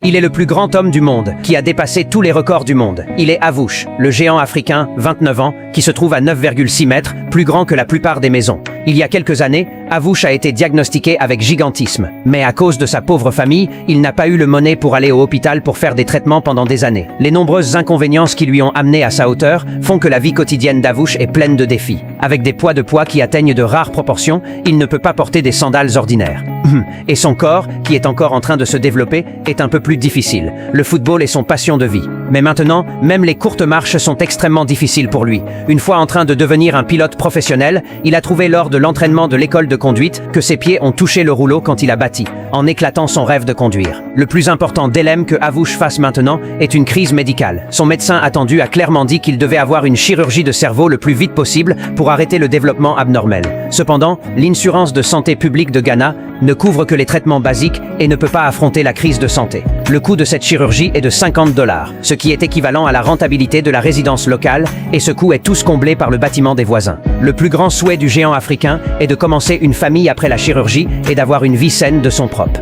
Il est le plus grand homme du monde, qui a dépassé tous les records du monde. Il est Avoush, le géant africain, 29 ans, qui se trouve à 9,6 mètres, plus grand que la plupart des maisons. Il y a quelques années, Avoush a été diagnostiqué avec gigantisme. Mais à cause de sa pauvre famille, il n'a pas eu le monnaie pour aller au hôpital pour faire des traitements pendant des années. Les nombreuses inconvéniences qui lui ont amené à sa hauteur font que la vie quotidienne d'Avoush est pleine de défis. Avec des poids qui atteignent de rares proportions, il ne peut pas porter des sandales ordinaires. Et son corps, qui est encore en train de se développer, est un peu plus difficile. Le football est son passion de vie. Mais maintenant, même les courtes marches sont extrêmement difficiles pour lui. Une fois en train de devenir un pilote professionnel, il a trouvé lors de l'entraînement de l'école de conduite que ses pieds ont touché le rouleau quand il a bâti, en éclatant son rêve de conduire. Le plus important dilemme que Avoush fasse maintenant est une crise médicale. Son médecin attendu a clairement dit qu'il devait avoir une chirurgie de cerveau le plus vite possible pour arrêter le développement abnormal. Cependant, l'assurance de santé publique de Ghana ne couvre que les traitements basiques et ne peut pas affronter la crise de santé. Le coût de cette chirurgie est de 50 $, ce qui est équivalent à la rentabilité de la résidence locale, et ce coût est tous comblé par le bâtiment des voisins. Le plus grand souhait du géant africain est de commencer une famille après la chirurgie et d'avoir une vie saine de son propre.